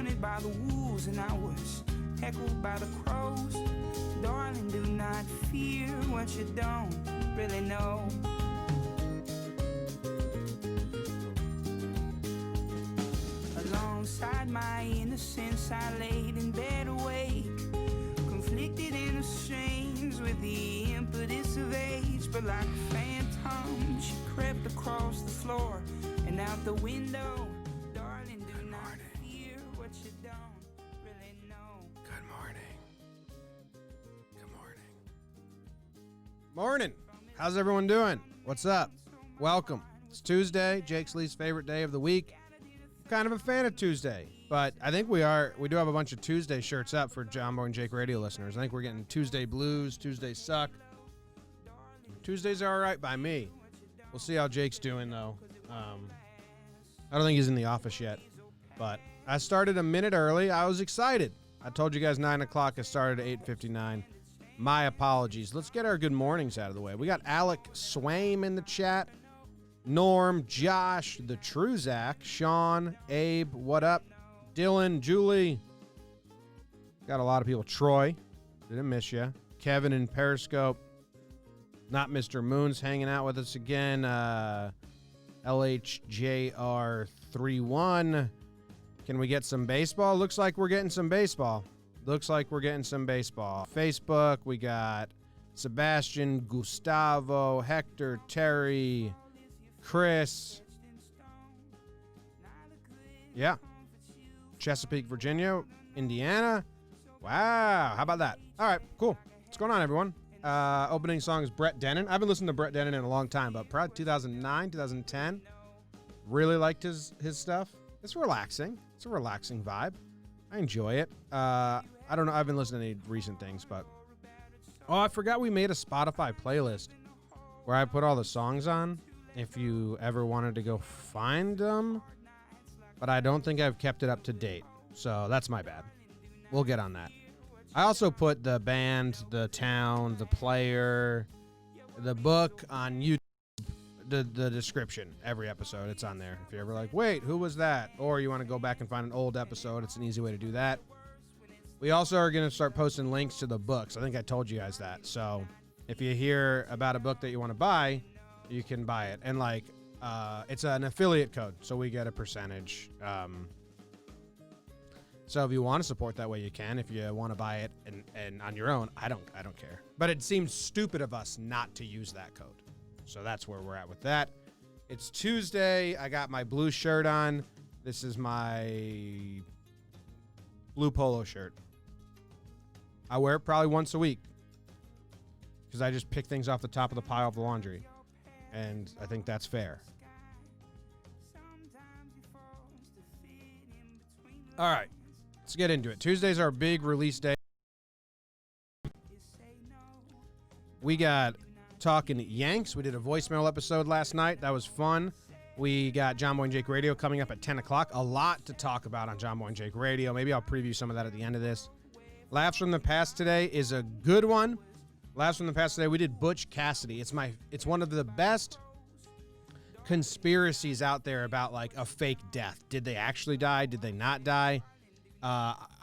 hunted by the wolves and I was heckled by the crows. Darling, do not fear what you don't really know. Alongside my innocence, I laid in bed awake, conflicted and estranged with the impetus of age. But like a phantom, she crept across the floor and out the window. Darling, do not fear what you don't really know. Good morning. Good morning. Morning. How's everyone doing? What's up? Welcome. It's Tuesday, Jake's least favorite day of the week. Kind of a fan of Tuesday, but I think we do have a bunch of Tuesday shirts up for John Boy and Jake radio listeners. I think we're getting Tuesday blues, Tuesdays suck. Tuesdays are all right by me. We'll see how Jake's doing, though. I don't think he's in the office yet, but I started a minute early. I was excited. I told you guys 9 o'clock. I started at 8:59. My apologies. Let's get our good mornings out of the way. We got Alec Swaim in the chat. Norm, Josh, the True Zach, Sean, Abe, what up? Dylan, Julie. Got a lot of people. Troy, didn't miss you. Kevin in Periscope. Not Mr. Moon's hanging out with us again. LHJR31. Can we get some baseball? Looks like we're getting some baseball. Facebook, we got Sebastian, Gustavo, Hector, Terry, Chris. Yeah. Chesapeake, Virginia, Indiana. Wow. How about that? All right, cool. What's going on, everyone? Opening song is Brett Dennen. I've been listening to Brett Dennen in a long time, but probably 2009, 2010. Really liked his stuff. It's relaxing. It's a relaxing vibe. I enjoy it. I don't know. I haven't listened to any recent things, but... Oh, I forgot we made a Spotify playlist where I put all the songs on if you ever wanted to go find them. But I don't think I've kept it up to date. So that's my bad. We'll get on that. I also put the band, the town, the player, the book on YouTube, the description. Every episode, it's on there. If you're ever like, wait, who was that? Or you want to go back and find an old episode, it's an easy way to do that. We also are going to start posting links to the books. I think I told you guys that. So if you hear about a book that you want to buy, you can buy it. And it's an affiliate code, so we get a percentage. So if you want to support that way, you can. If you want to buy it and on your own, I don't care. But it seems stupid of us not to use that code. So that's where we're at with that. It's Tuesday. I got my blue shirt on. This is my blue polo shirt. I wear it probably once a week because I just pick things off the top of the pile of the laundry. And I think that's fair. All right. Let's get into it. Tuesday's our big release day. We got Talking Yanks. We did a voicemail episode last night. That was fun. We got John Boy and Jake Radio coming up at 10 o'clock. A lot to talk about on John Boy and Jake Radio. Maybe I'll preview some of that at the end of this. Laughs from the Past today is a good one. Laughs from the Past today, we did Butch Cassidy. It's one of the best conspiracies out there about like a fake death. Did they actually die? Did they not die?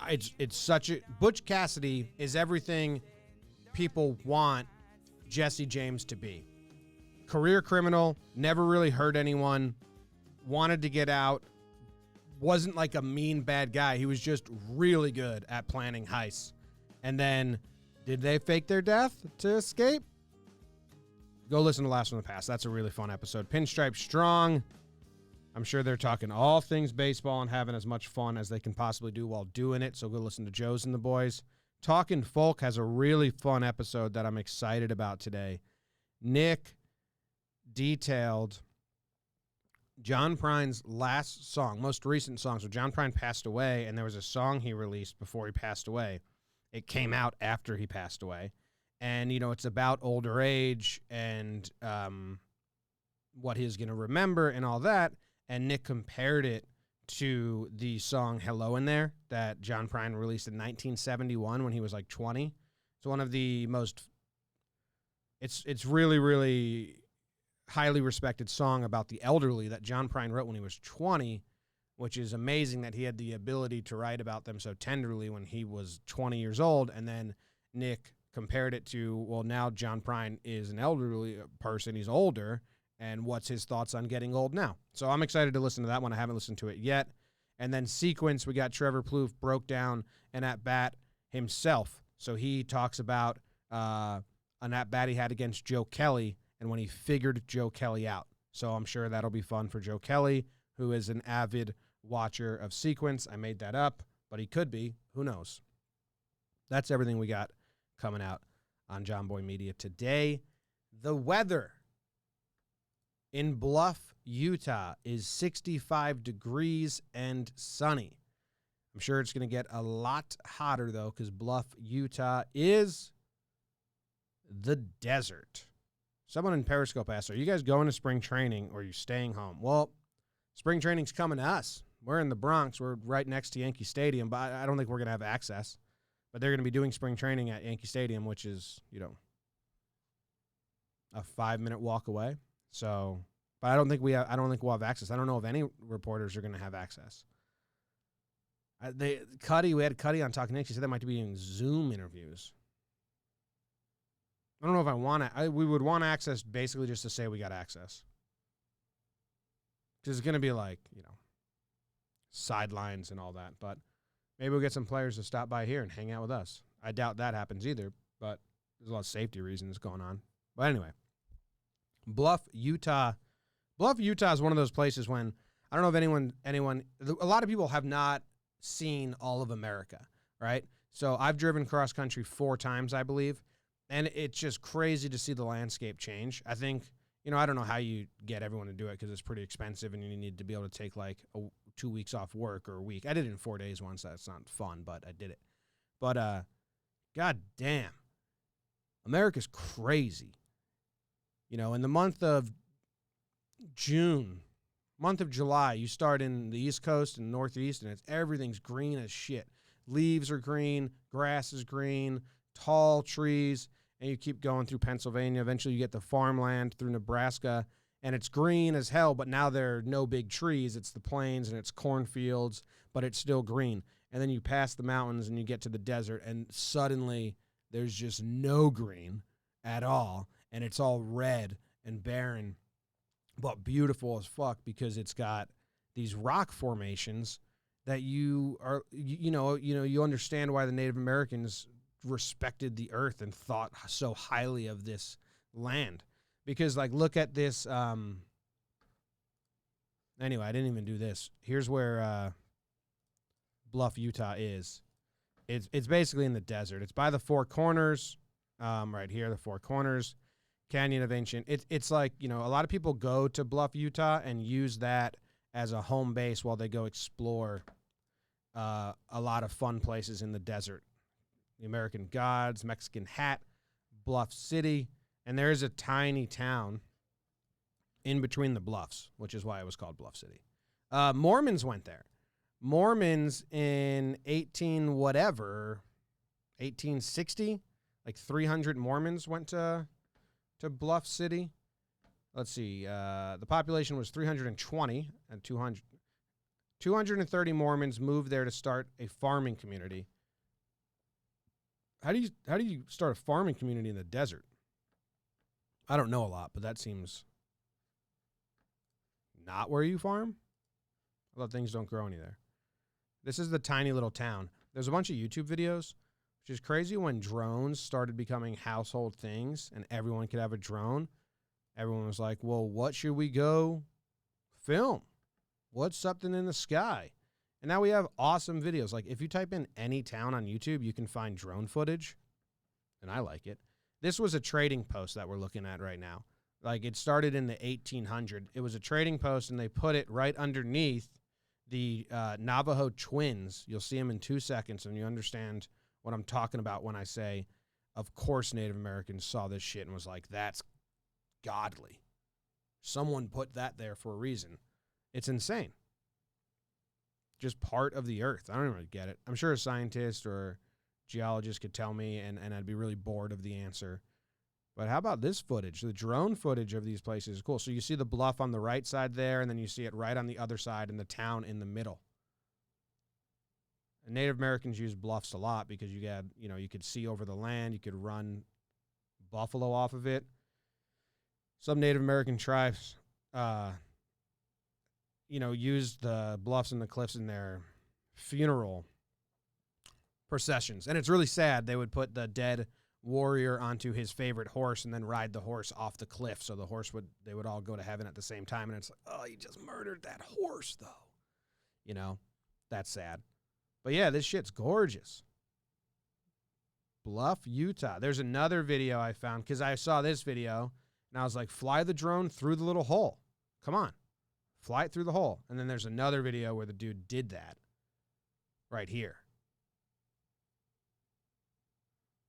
It's such a... Butch Cassidy is everything people want Jesse James to be. Career criminal, never really hurt anyone, wanted to get out, wasn't like a mean bad guy. He was just really good at planning heists. And then, did they fake their death to escape? Go listen to Last from the Past. That's a really fun episode. Pinstripe Strong. I'm sure they're talking all things baseball and having as much fun as they can possibly do while doing it. So go listen to Joe's and the boys. Talking Folk has a really fun episode that I'm excited about today. Nick detailed John Prine's last song, most recent song. So John Prine passed away, and there was a song he released before he passed away. It came out after he passed away. And, you know, it's about older age and what he's going to remember and all that. And Nick compared it to the song Hello in There that John Prine released in 1971 when he was like 20. It's one of the most, it's really, really highly respected song about the elderly that John Prine wrote when he was 20. which is amazing that he had the ability to write about them so tenderly when he was 20 years old. And then Nick compared it to, well, now John Prine is an elderly person. He's older. And what's his thoughts on getting old now? So I'm excited to listen to that one. I haven't listened to it yet. And then Sequence, we got Trevor Plouffe broke down an at-bat himself. So he talks about an at-bat he had against Joe Kelly and when he figured Joe Kelly out. So I'm sure that'll be fun for Joe Kelly, who is an avid watcher of Sequence. I made that up, but he could be. Who knows? That's everything we got coming out on John Boy Media today. The weather in Bluff, Utah is 65 degrees and sunny. I'm sure it's going to get a lot hotter, though, because Bluff, Utah is the desert. Someone in Periscope asked, are you guys going to spring training or are you staying home? Well, spring training's coming to us. We're in the Bronx. We're right next to Yankee Stadium, but I don't think we're going to have access. But they're going to be doing spring training at Yankee Stadium, which is, a 5-minute walk away. So, but I don't think we'll have access. I don't know if any reporters are going to have access. We had Cuddy on Talking Knicks. He said that might be in Zoom interviews. I don't know if I want to. We would want access basically just to say we got access. Because it's going to be like, sidelines and all that. But maybe we'll get some players to stop by here and hang out with us. I doubt that happens either, but there's a lot of safety reasons going on. But anyway, Bluff, Utah. Bluff, Utah is one of those places when, I don't know if anyone, a lot of people have not seen all of America, right? So I've driven cross country 4 times, I believe, and it's just crazy to see the landscape change. I think, I don't know how you get everyone to do it because it's pretty expensive and you need to be able to take like 2 weeks off work or a week. I did it in 4 days once. That's not fun, but I did it. But god damn, America's crazy. In the month of July, you start in the East Coast and Northeast, and everything's green as shit. Leaves are green, grass is green, tall trees, and you keep going through Pennsylvania. Eventually you get the farmland through Nebraska, and it's green as hell, but now there are no big trees. It's the plains and it's cornfields, but it's still green. And then you pass the mountains and you get to the desert, and suddenly there's just no green at all, and it's all red and barren, but beautiful as fuck because it's got these rock formations that you understand why the Native Americans respected the earth and thought so highly of this land. Because, look at this. Anyway, I didn't even do this. Here's where Bluff, Utah is. It's basically in the desert. It's by the Four Corners, right here, the Four Corners, Canyon of Ancient. It's like, a lot of people go to Bluff, Utah and use that as a home base while they go explore a lot of fun places in the desert. The American Gods, Mexican Hat, Bluff City, and there is a tiny town in between the bluffs, which is why it was called Bluff City. Mormons went there. Mormons in 1860, 300 Mormons went to Bluff City. Let's see. The population was 320 and 230 Mormons moved there to start a farming community. How do you start a farming community in the desert? I don't know a lot, but that seems not where you farm. I thought things don't grow any there. This is the tiny little town. There's a bunch of YouTube videos, which is crazy when drones started becoming household things and everyone could have a drone. Everyone was like, well, what should we go film? What's something in the sky? And now we have awesome videos. If you type in any town on YouTube, you can find drone footage, and I like it. This was a trading post that we're looking at right now. It started in the 1800s. It was a trading post, and they put it right underneath the Navajo twins. You'll see them in 2 seconds, and you understand what I'm talking about when I say, of course Native Americans saw this shit and was like, that's godly. Someone put that there for a reason. It's insane. Just part of the earth. I don't really get it. I'm sure a scientist or geologist could tell me, and I'd be really bored of the answer. But how about this footage? The drone footage of these places is cool. So you see the bluff on the right side there, and then you see it right on the other side in the town in the middle. And Native Americans use bluffs a lot because you could see over the land. You could run buffalo off of it. Some Native American tribes, use the bluffs and the cliffs in their funeral processions. And it's really sad. They would put the dead warrior onto his favorite horse and then ride the horse off the cliff. So they would all go to heaven at the same time. And it's like, oh, you just murdered that horse, though. That's sad. But yeah, this shit's gorgeous. Bluff, Utah. There's another video I found because I saw this video and I was like, fly the drone through the little hole. Come on. Fly it through the hole. And then there's another video where the dude did that right here.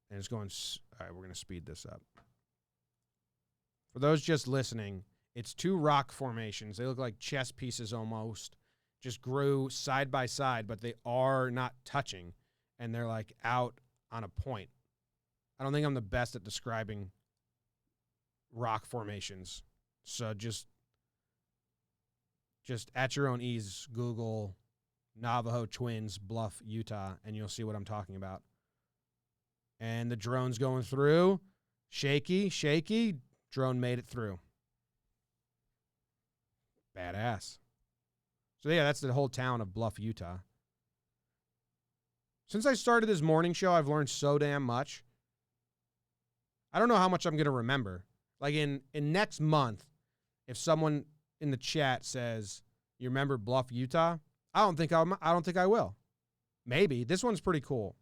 And it's going, all right, we're going to speed this up. For those just listening, it's two rock formations. They look like chess pieces almost. Just grew side by side, but they are not touching, and they're like out on a point. I don't think I'm the best at describing rock formations, so just at your own ease, Google Navajo Twins Bluff, Utah, and you'll see what I'm talking about. And the drone's going through. Shaky. Drone made it through. Badass. So, yeah, that's the whole town of Bluff, Utah. Since I started this morning show, I've learned so damn much. I don't know how much I'm going to remember. Like in next month, if someone in the chat says, you remember Bluff, Utah? I don't think I will. Maybe. This one's pretty cool.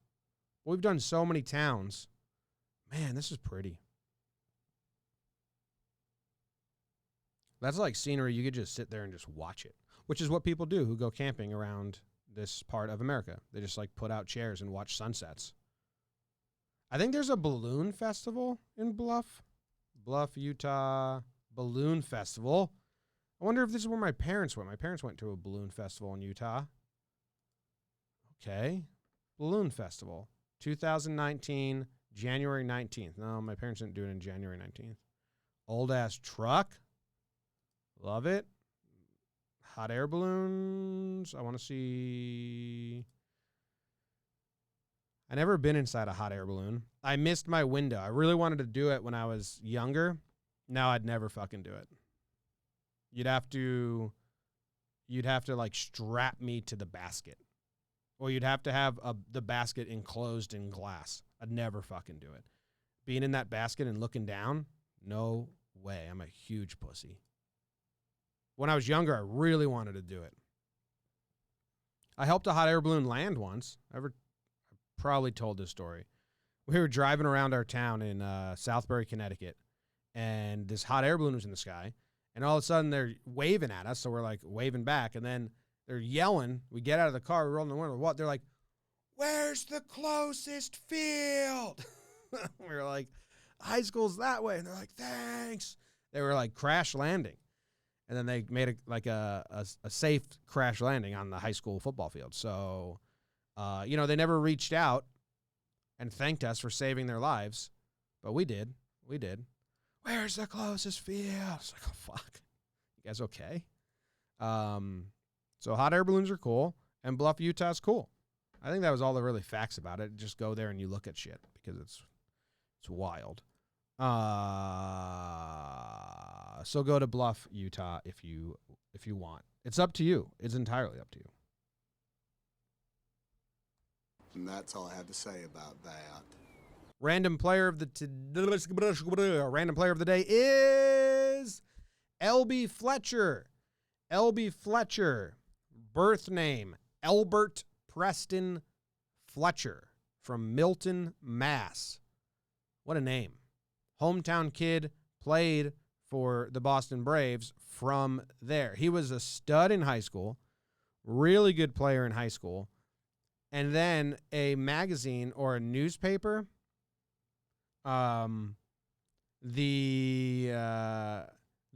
We've done so many towns. Man, this is pretty. That's like scenery. You could just sit there and just watch it, which is what people do who go camping around this part of America. They just like put out chairs and watch sunsets. I think there's a balloon festival in Bluff, Utah, balloon festival. I wonder if this is where my parents went. My parents went to a balloon festival in Utah. Okay. Balloon festival. 2019, January 19th. No, my parents didn't do it in January 19th. Old ass truck. Love it. Hot air balloons. I want to see. I never been inside a hot air balloon. I missed my window. I really wanted to do it when I was younger. Now I'd never fucking do it. You'd have to like strap me to the basket. Or you'd have to have the basket enclosed in glass. I'd never fucking do it. Being in that basket and looking down, no way. I'm a huge pussy. When I was younger, I really wanted to do it. I helped a hot air balloon land once. I probably told this story. We were driving around our town in Southbury, Connecticut, and this hot air balloon was in the sky, and all of a sudden they're waving at us, so we're like waving back, and then they're yelling. We get out of the car, we roll in the window. What? They're like, "Where's the closest field?" We were like, "High school's that way," and they're like, "Thanks." They were like crash landing. And then they made a safe crash landing on the high school football field. So, they never reached out and thanked us for saving their lives. But we did. Where's the closest field? It's like, oh, fuck. You guys okay? So hot air balloons are cool. And Bluff, Utah's cool. I think that was all the really facts about it. Just go there and you look at shit because it's wild. So go to Bluff, Utah if you want. It's up to you. It's entirely up to you. And that's all I have to say about that. Random player of the day is LB Fletcher. LB Fletcher, birth name Albert Preston Fletcher from Milton, Mass. What a name. Hometown kid, played for the Boston Braves from there. He was a stud in high school, really good player in high school, and then a magazine or a newspaper, the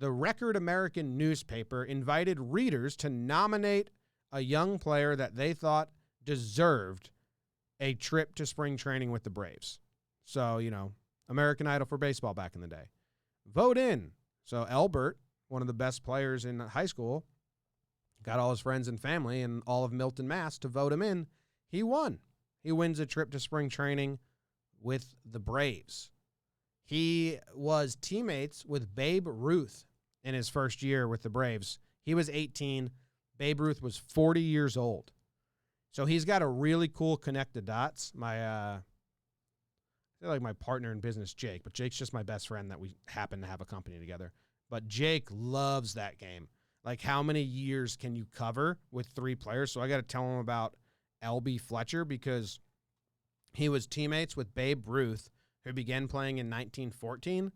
Record American newspaper invited readers to nominate a young player that they thought deserved a trip to spring training with the Braves. So, American Idol for baseball back in the day. Vote in. So Elbert, one of the best players in high school, got all his friends and family and all of Milton, Mass. to vote him in. He won. He wins a trip to spring training with the Braves. He was teammates with Babe Ruth in his first year with the Braves. He was 18. Babe Ruth was 40 years old. So he's got a really cool connect the dots. I feel like my partner in business, Jake, but Jake's just my best friend that we happen to have a company together. But Jake loves that game. Like, how many years can you cover with 3 players? So I got to tell him about L.B. Fletcher because he was teammates with Babe Ruth, who began playing in 1914.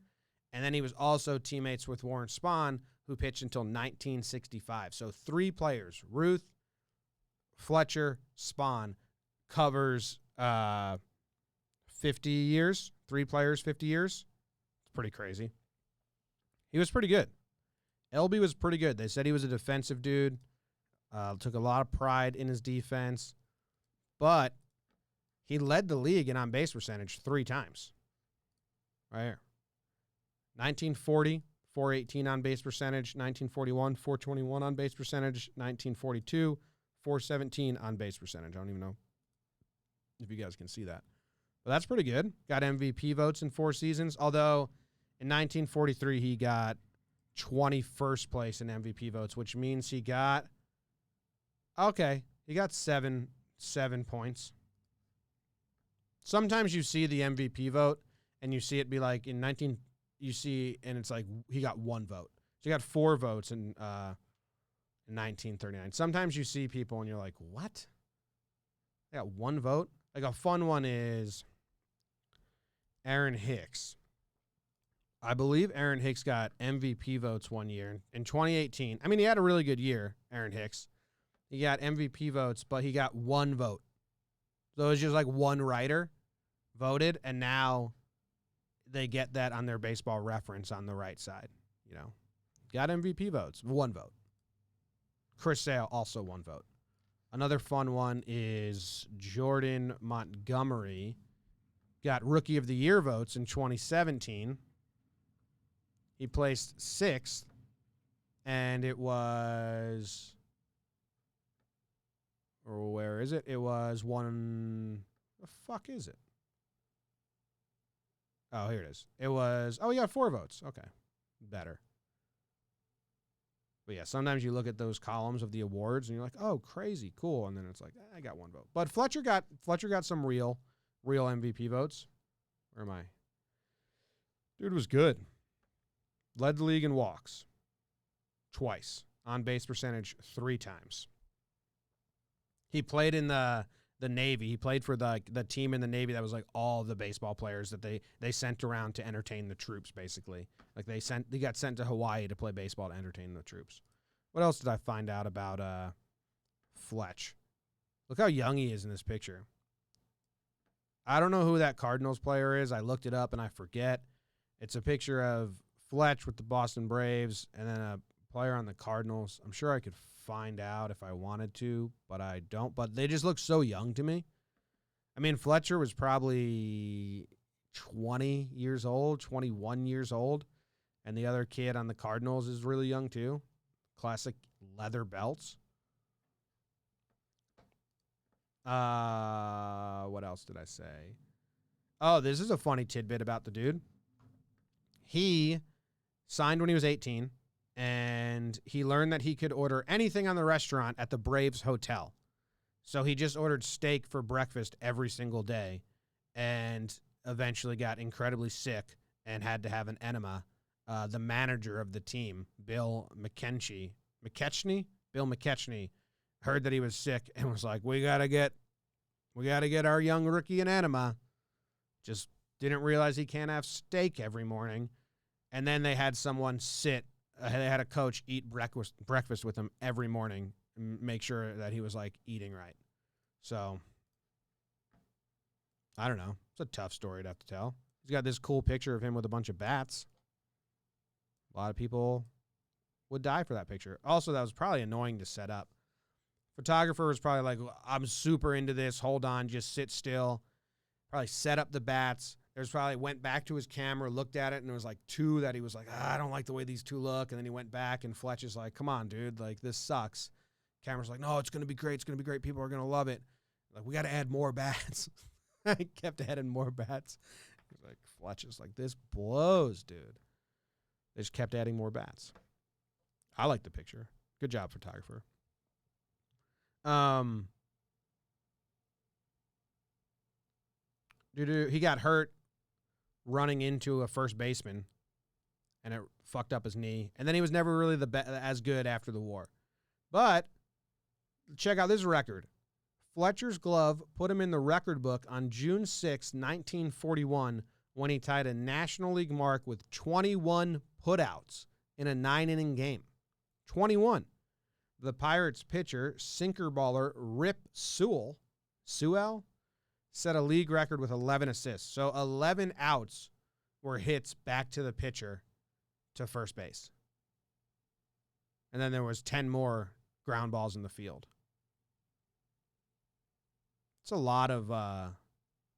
And then he was also teammates with Warren Spahn, who pitched until 1965. So 3 players, Ruth, Fletcher, Spahn, covers 50 years. 3 players, 50 years. It's pretty crazy. He was pretty good. LB was pretty good. They said he was a defensive dude. Took a lot of pride in his defense. But he led the league in on-base percentage 3 times. Right here. 1940, 418 on-base percentage. 1941, 421 on-base percentage. 1942, 417 on-base percentage. I don't even know if you guys can see that. But that's pretty good. Got MVP votes in 4 seasons. Although in 1943, he got 21st place in MVP votes, which means he got 7 points. Sometimes you see the MVP vote and you see it be like and it's like he got 1 vote. So he got 4 votes in 1939. Sometimes you see people and you're like, what? They got 1 vote? Like a fun one is Aaron Hicks. I believe Aaron Hicks got MVP votes one year in 2018. I mean, he had a really good year, Aaron Hicks. He got MVP votes, but he got 1 vote. So it was just like 1 writer voted, and now they get that on their baseball reference on the right side. You know, got MVP votes, 1 vote. Chris Sale, also 1 vote. Another fun one is Jordan Montgomery got Rookie of the Year votes in 2017. He placed 6th, and it was, or where is it? It was one, the fuck is it? Oh, here it is. It was, he got 4 votes. Okay, better. But yeah, sometimes you look at those columns of the awards, and you're like, oh, crazy, cool, and then it's like, I got 1 vote. But Fletcher got some real MVP votes. Where am I? Dude was good. Led the league in walks twice. On-base percentage 3 times. He played in the Navy. He played for the team in the Navy that was like all the baseball players that they sent around to entertain the troops, basically. Like they got sent to Hawaii to play baseball to entertain the troops. What else did I find out about Fletch? Look how young he is in this picture. I don't know who that Cardinals player is. I looked it up and I forget. It's a picture of Fletch with the Boston Braves and then a player on the Cardinals. I'm sure I could find out if I wanted to, but I don't. But they just look so young to me. I mean, Fletcher was probably 20 years old, 21 years old, and the other kid on the Cardinals is really young too. Classic leather belts. What else did I say? Oh, this is a funny tidbit about the dude. He signed when he was 18, and he learned that he could order anything on the restaurant at the Braves hotel. So he just ordered steak for breakfast every single day and eventually got incredibly sick and had to have an enema. The manager of the team, Bill McKechnie, heard that he was sick and was like, we gotta get our young rookie an enema. Just didn't realize he can't have steak every morning. And then they had someone they had a coach eat breakfast with him every morning and make sure that he was like eating right. So I don't know. It's a tough story to have to tell. He's got this cool picture of him with a bunch of bats. A lot of people would die for that picture. Also, that was probably annoying to set up. Photographer was probably like, I'm super into this. Hold on, just sit still. Probably set up the bats, There's probably went back to his camera, looked at it, and there was like 2 that he was like, I don't like the way these 2 look. And then he went back, and Fletch is like, come on, dude, like this sucks. Camera's like, no, it's gonna be great. It's gonna be great. People are gonna love it. Like, we got to add more bats. I kept adding more bats. Like Fletch is like, this blows, dude. They just kept adding more bats. I like the picture. Good job, photographer. He got hurt running into a first baseman, and it fucked up his knee. And then he was never really as good after the war. But check out this record. Fletcher's glove put him in the record book on June 6, 1941, when he tied a National League mark with 21 putouts in a 9-inning game. 21. The Pirates pitcher, sinker baller Rip Sewell, set a league record with 11 assists. So 11 outs were hits back to the pitcher to first base. And then there was 10 more ground balls in the field. It's a lot of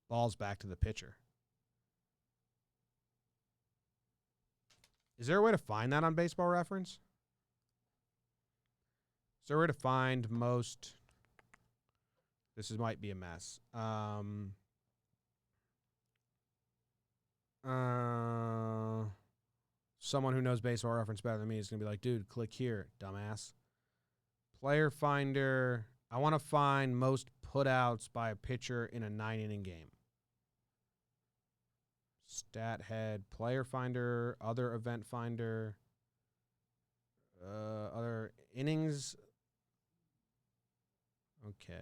balls back to the pitcher. Is there a way to find that on Baseball Reference? Is there a way to find most? Might be a mess. Someone who knows Baseball Reference better than me is going to be like, dude, click here, dumbass. Player Finder. I want to find most putouts by a pitcher in a 9-inning game. Stat head, Player Finder, other event finder, other innings. Okay.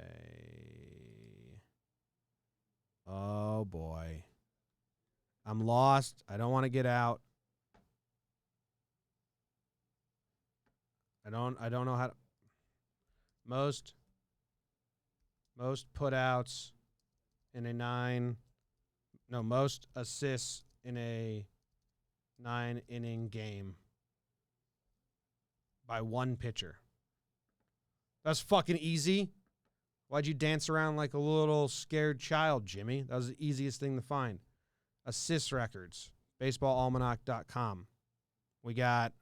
Oh boy. I'm lost. I don't want to get out. I don't know how to most putouts in a most assists in a 9-inning game by one pitcher. That's fucking easy. Why'd you dance around like a little scared child, Jimmy? That was the easiest thing to find. Assist records, baseballalmanac.com. We got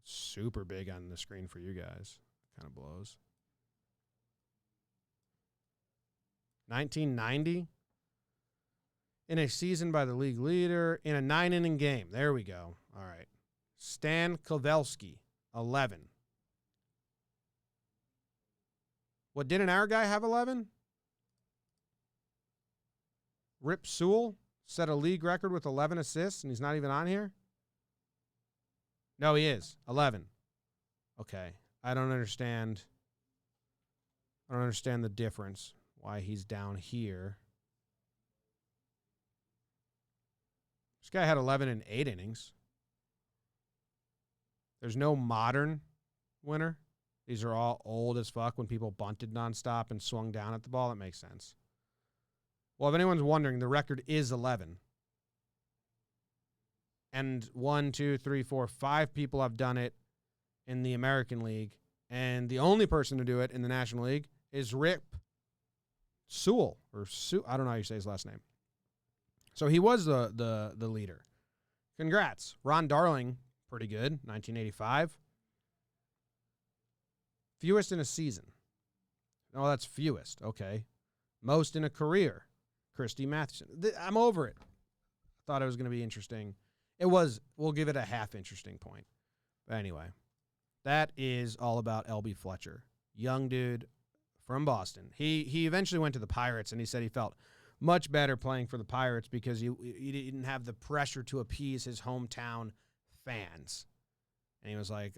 super big on the screen for you guys. Kind of blows. 1990. In a season by the league leader, in a 9-inning game. There we go. All right. Stan Kovalski, 11. What, didn't our guy have 11? Rip Sewell set a league record with 11 assists, and he's not even on here? No, he is. 11. Okay. I don't understand the difference, why he's down here. This guy had 11 in 8 innings. There's no modern winner. These are all old as fuck when people bunted nonstop and swung down at the ball. That makes sense. Well, if anyone's wondering, the record is 11. And 1, 2, 3, 4, 5 people have done it in the American League. And the only person to do it in the National League is Rip Sewell. I don't know how you say his last name. So he was the leader. Congrats. Ron Darling, pretty good, 1985. Fewest in a season. Oh, that's fewest. Okay. Most in a career. Christy Matheson. I'm over it. I thought it was going to be interesting. It was. We'll give it a half interesting point. But anyway, that is all about L.B. Fletcher. Young dude from Boston. He eventually went to the Pirates, and he said he felt much better playing for the Pirates because he didn't have the pressure to appease his hometown fans. And he was like,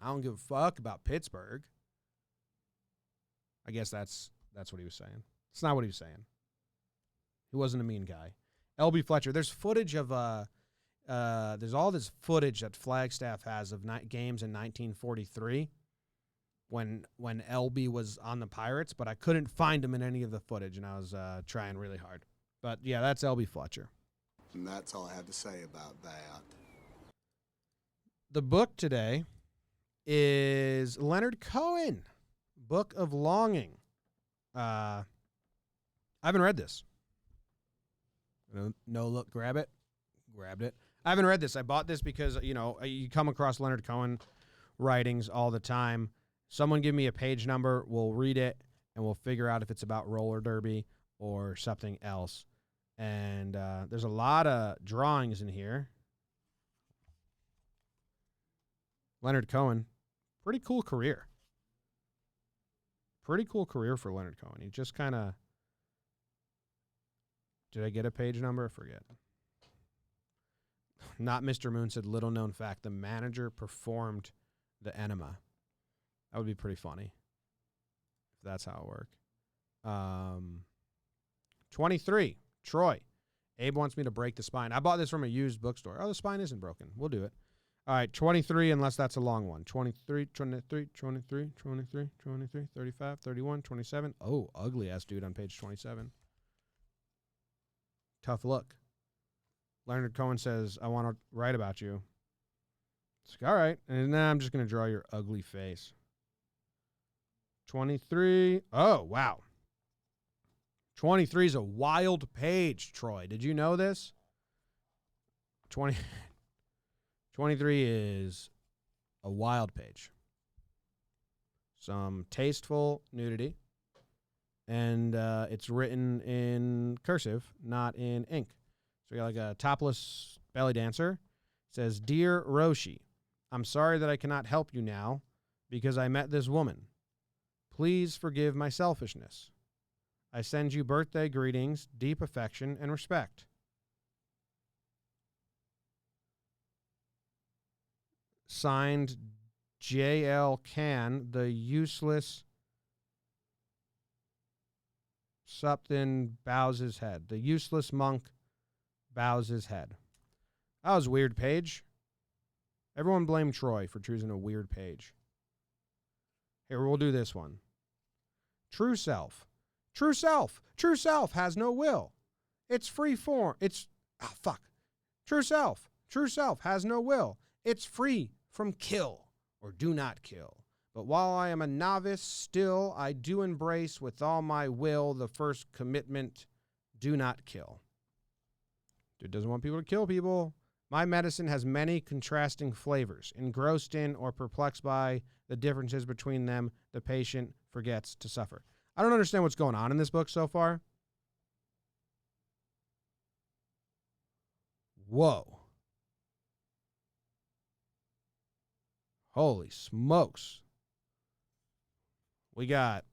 I don't give a fuck about Pittsburgh. I guess that's what he was saying. It's not what he was saying. He wasn't a mean guy. L.B. Fletcher. There's footage of there's all this footage that Flagstaff has of games in 1943 when L.B. was on the Pirates, but I couldn't find him in any of the footage, and I was trying really hard. But yeah, that's L.B. Fletcher. And that's all I have to say about that. The book today is Leonard Cohen, Book of Longing. I haven't read this. No look, grab it. Grabbed it. I haven't read this. I bought this because, you come across Leonard Cohen writings all the time. Someone give me a page number, we'll read it, and we'll figure out if it's about roller derby or something else. And there's a lot of drawings in here. Leonard Cohen, pretty cool career. Pretty cool career for Leonard Cohen. He just kind of... Did I get a page number? I forget. Not Mr. Moon said, little known fact, the manager performed the enema. That would be pretty funny if that's how it worked. 23, Troy. Abe wants me to break the spine. I bought this from a used bookstore. Oh, the spine isn't broken. We'll do it. All right, 23, unless that's a long one. 23, 23, 23, 23, 23, 35, 31, 27. Oh, ugly-ass dude on page 27. Tough look. Leonard Cohen says, I want to write about you. It's like, all right. And then I'm just going to draw your ugly face. 23. Oh, wow. 23 is a wild page, Troy. Did you know this? 23 is a wild page. Some tasteful nudity. And it's written in cursive, not in ink. So we got like a topless belly dancer. It says, Dear Roshi, I'm sorry that I cannot help you now because I met this woman. Please forgive my selfishness. I send you birthday greetings, deep affection, and respect. Signed, J.L. Can, the useless... Something bows his head. The useless monk bows his head. That was a weird page. Everyone blame Troy for choosing a weird page. Here, we'll do this one. True self. True self. True self has no will. It's free form. True self. True self has no will. It's free from kill or do not kill. But while I am a novice, still I do embrace with all my will the first commitment, do not kill. Dude doesn't want people to kill people. My medicine has many contrasting flavors. Engrossed in or perplexed by the differences between them, the patient forgets to suffer. I don't understand what's going on in this book so far. Whoa. Holy smokes. We got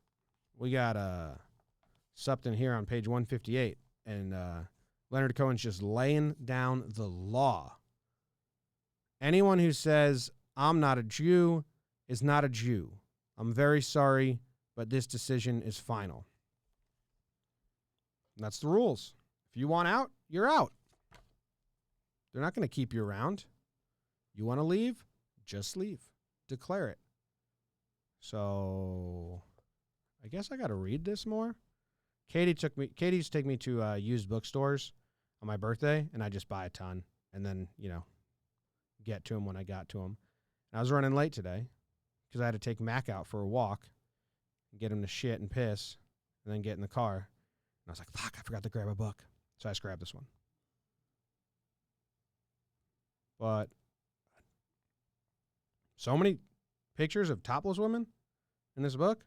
something here on page 158, and Leonard Cohen's just laying down the law. Anyone who says, I'm not a Jew, is not a Jew. I'm very sorry, but this decision is final. And that's the rules. If you want out, you're out. They're not going to keep you around. You want to leave? Just leave. Declare it. So, I guess I got to read this more. Katie used to take me to used bookstores on my birthday, and I just buy a ton, and then, get to them when I got to them. And I was running late today because I had to take Mac out for a walk and get him to shit and piss, and then get in the car. And I was like, fuck, I forgot to grab a book. So I just grabbed this one. But so many pictures of topless women in this book.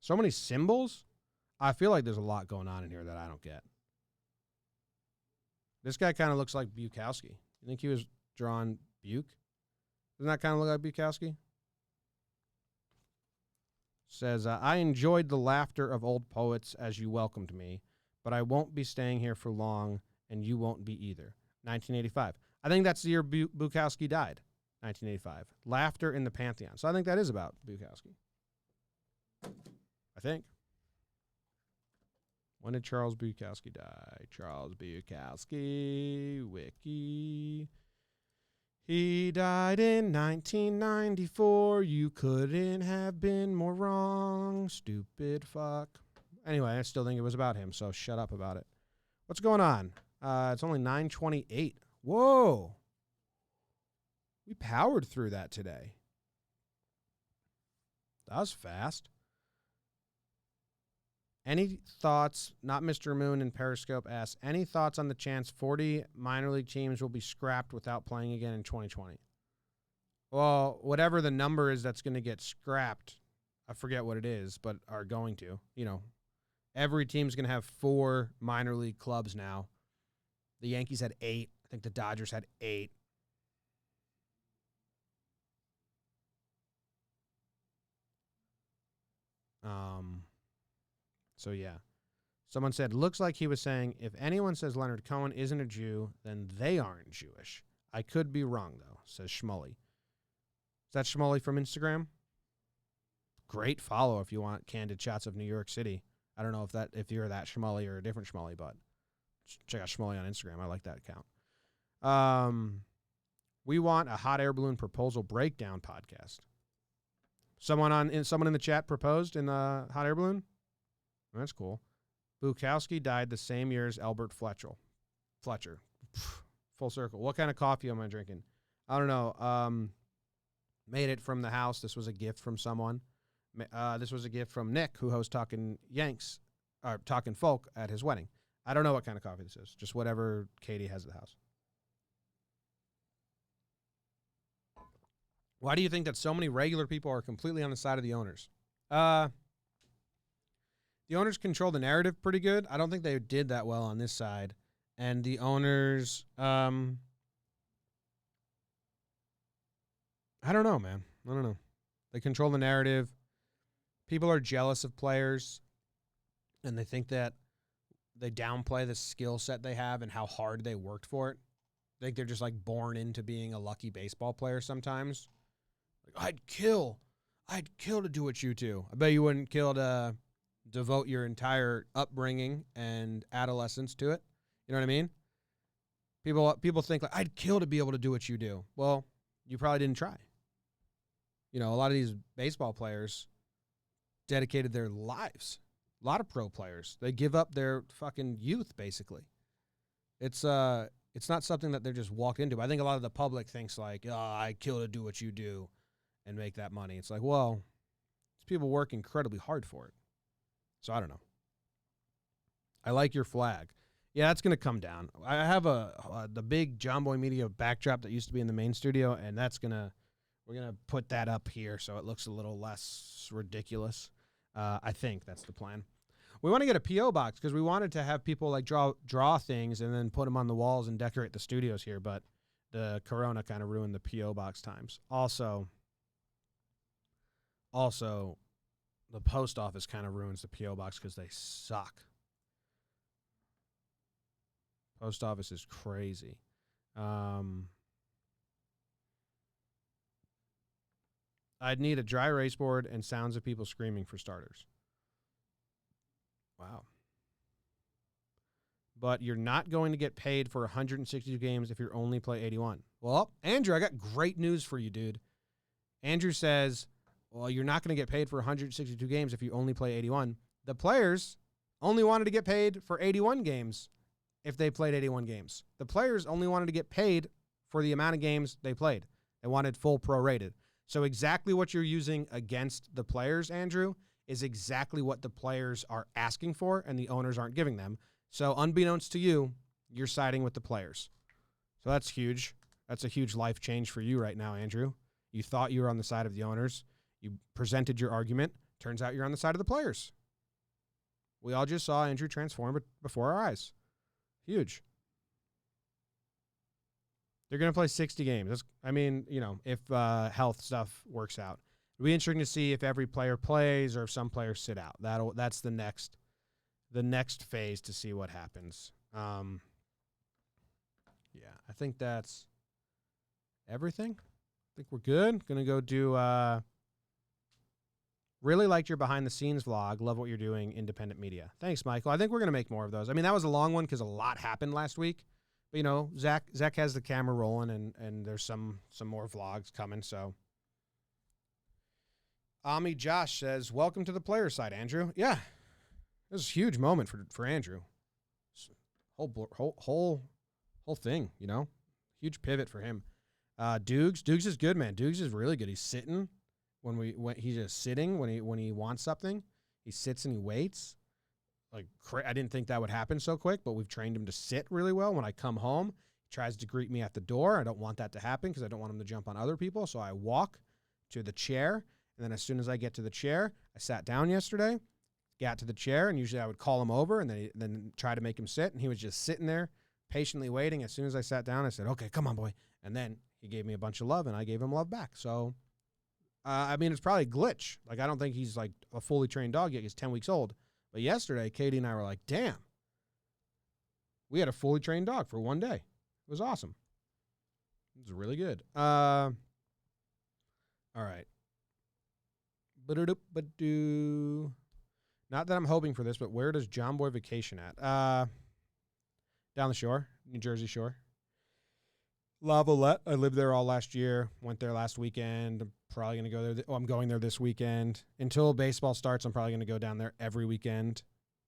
So many symbols. I feel like there's a lot going on in here that I don't get. This guy kind of looks like Bukowski. You think he was drawing Buke? Doesn't that kind of look like Bukowski? Says, I enjoyed the laughter of old poets as you welcomed me, but I won't be staying here for long, and you won't be either. 1985. I think that's the year Bukowski died. 1985. Laughter in the Pantheon. So I think that is about Bukowski. I think. When did Charles Bukowski die? Charles Bukowski, wiki. He died in 1994. You couldn't have been more wrong. Stupid fuck. Anyway, I still think it was about him, so shut up about it. What's going on? It's only 9:28. Whoa. We powered through that today. That was fast. Any thoughts, not Mr. Moon in Periscope asks, any thoughts on the chance 40 minor league teams will be scrapped without playing again in 2020? Well, whatever the number is that's going to get scrapped, I forget what it is, but are going to. Every team's going to have 4 minor league clubs now. The Yankees had 8. I think the Dodgers had 8. So, yeah. Someone said, looks like he was saying, if anyone says Leonard Cohen isn't a Jew, then they aren't Jewish. I could be wrong, though, says Schmully. Is that Schmully from Instagram? Great follow if you want candid shots of New York City. I don't know if you're that Schmully or a different Schmully, but check out Schmully on Instagram. I like that account. We want a hot air balloon proposal breakdown podcast. Someone in the chat proposed in the hot air balloon. That's cool. Bukowski died the same year as Albert Fletcher. Full circle. What kind of coffee am I drinking? I don't know. Made it from the house. This was a gift from someone. This was a gift from Nick, who hosts Talking Folk at his wedding. I don't know what kind of coffee this is. Just whatever Katie has at the house. Why do you think that so many regular people are completely on the side of the owners? The owners control the narrative pretty good. I don't think they did that well on this side. And the owners, I don't know, man. I don't know. They control the narrative. People are jealous of players, and they think that they downplay the skill set they have and how hard they worked for it. I think they're just like born into being a lucky baseball player sometimes. Like, I'd kill to do what you do. I bet you wouldn't kill to devote your entire upbringing and adolescence to it. You know what I mean? People think like, I'd kill to be able to do what you do. Well, you probably didn't try. A lot of these baseball players dedicated their lives. A lot of pro players, they give up their fucking youth, basically. It's not something that they're just walked into. I think a lot of the public thinks like, oh, I'd kill to do what you do and make that money. It's like, well, these people work incredibly hard for it. So I don't know. I like your flag. Yeah, that's going to come down. I have the big John Boy Media backdrop that used to be in the main studio, and we're going to put that up here so it looks a little less ridiculous. I think that's the plan. We want to get a P.O. box because we wanted to have people like draw things and then put them on the walls and decorate the studios here, but the corona kind of ruined the P.O. box times. Also, the post office kind of ruins the P.O. box because they suck. Post office is crazy. I'd need a dry erase board and sounds of people screaming for starters. Wow. But you're not going to get paid for 162 games if you only play 81. Well, Andrew, I got great news for you, dude. Andrew says, well, you're not going to get paid for 162 games if you only play 81. The players only wanted to get paid for 81 games if they played 81 games. The players only wanted to get paid for the amount of games they played. They wanted full prorated. So exactly what you're using against the players, Andrew, is exactly what the players are asking for and the owners aren't giving them. So unbeknownst to you, you're siding with the players. So that's huge. That's a huge life change for you right now, Andrew. You thought you were on the side of the owners. You presented your argument. Turns out you're on the side of the players. We all just saw Andrew transform before our eyes. Huge. They're going to play 60 games. If health stuff works out. It'll be interesting to see if every player plays or if some players sit out. That's the next phase to see what happens. I think that's everything. I think we're good. Going to go do really liked your behind the scenes vlog. Love what you're doing, independent media. Thanks, Michael. I think we're going to make more of those. I mean, that was a long one because a lot happened last week. But, Zach has the camera rolling, and there's some more vlogs coming. So, Ami Josh says, welcome to the player side, Andrew. Yeah, it was a huge moment for Andrew. Whole thing, huge pivot for him. Dukes is good, man. Dukes is really good. He's sitting when he's just sitting when he wants something. He sits and he waits. I didn't think that would happen so quick, but we've trained him to sit really well. When I come home, he tries to greet me at the door. I don't want that to happen because I don't want him to jump on other people. So I walk to the chair, and then as soon as I get to the chair, I sat down yesterday, got to the chair, and usually I would call him over and then try to make him sit, and he was just sitting there patiently waiting. As soon as I sat down, I said, okay, come on, boy. And then he gave me a bunch of love, and I gave him love back. So, I mean, it's probably a glitch. Like, I don't think he's like a fully trained dog yet. He's 10 weeks old. But yesterday, Katie and I were like, damn, we had a fully trained dog for one day. It was awesome. It was really good. All right. Not that I'm hoping for this, but where does John Boy vacation at? Down the shore, New Jersey shore. Lavalette. I lived there all last year. Went there last weekend. I'm probably going to go there. I'm going there this weekend. Until baseball starts, I'm probably going to go down there every weekend.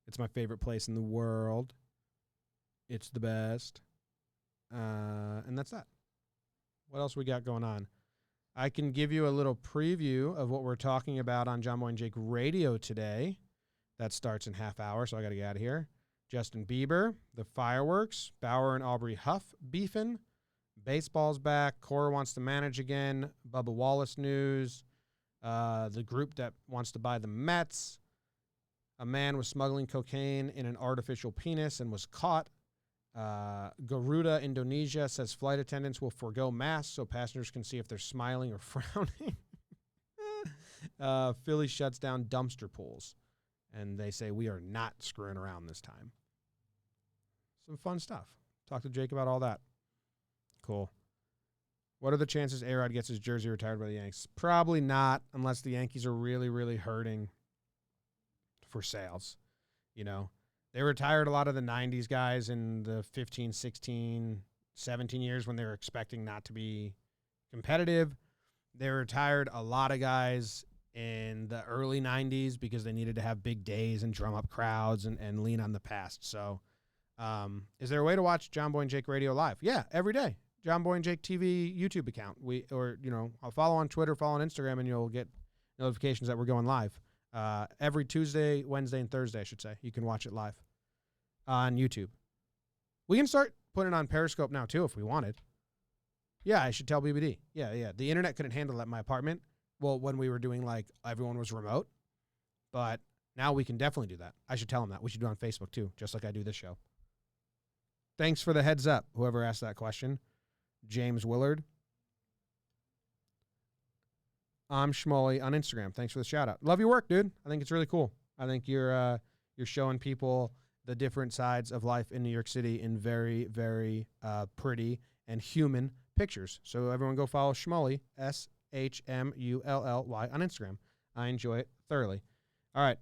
It's my favorite place in the world. It's the best. And that's that. What else we got going on? I can give you a little preview of what we're talking about on John Boy and Jake Radio today. That starts in half hour, so I got to get out of here. Justin Bieber, the fireworks, Bauer and Aubrey Huff beefing, baseball's back, Cora wants to manage again, Bubba Wallace news, the group that wants to buy the Mets, a man was smuggling cocaine in an artificial penis and was caught. Garuda, Indonesia says flight attendants will forego masks so passengers can see if they're smiling or frowning. Philly shuts down dumpster pools, and they say we are not screwing around this time. Some fun stuff. Talk to Jake about all that. Cool. What are the chances A-Rod gets his jersey retired by the Yanks? Probably not, unless the Yankees are really, really hurting for sales. You know, they retired a lot of the 90s guys in the 15, 16, 17 years when they were expecting not to be competitive. They retired a lot of guys in the early 90s because they needed to have big days and drum up crowds and lean on the past. So is there a way to watch John Boy and Jake Radio live? Yeah, every day. John Boy and Jake TV YouTube account. I'll follow on Twitter, follow on Instagram, and you'll get notifications that we're going live. Every Tuesday, Wednesday, and Thursday, I should say. You can watch it live on YouTube. We can start putting it on Periscope now, too, if we wanted. Yeah, I should tell BBD. Yeah. The internet couldn't handle it at my apartment. Well, when we were doing, everyone was remote. But now we can definitely do that. I should tell him that. We should do it on Facebook, too, just like I do this show. Thanks for the heads up, whoever asked that question. James Willard. I'm Schmolly on Instagram. Thanks for the shout out. Love your work, dude. I think it's really cool. I think you're showing people the different sides of life in New York City in very, very pretty and human pictures. So everyone go follow Schmolly, SHMULLY on Instagram. I enjoy it thoroughly. All right.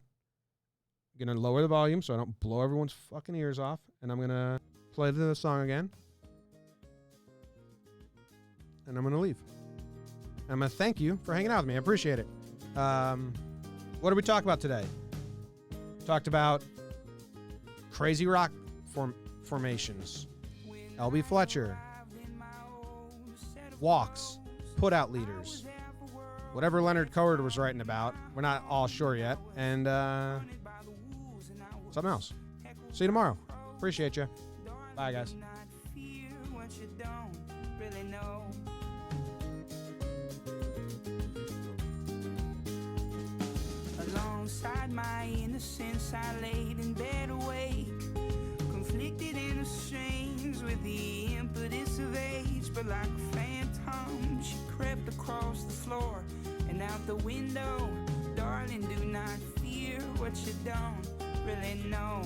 I'm going to lower the volume so I don't blow everyone's fucking ears off. And I'm going to play the song again. And I'm going to leave. I'm going to thank you for hanging out with me. I appreciate it. What did we talk about today? Talked about crazy rock formations. LB Fletcher. Walks. Put-out leaders. Whatever Leonard Cohen was writing about. We're not all sure yet. And something else. See you tomorrow. Appreciate you. Bye, guys. Alongside my innocence, I laid in bed awake, conflicted in exchange with the impetus of age. But like a phantom, she crept across the floor and out the window. Darling, do not fear what you don't really know.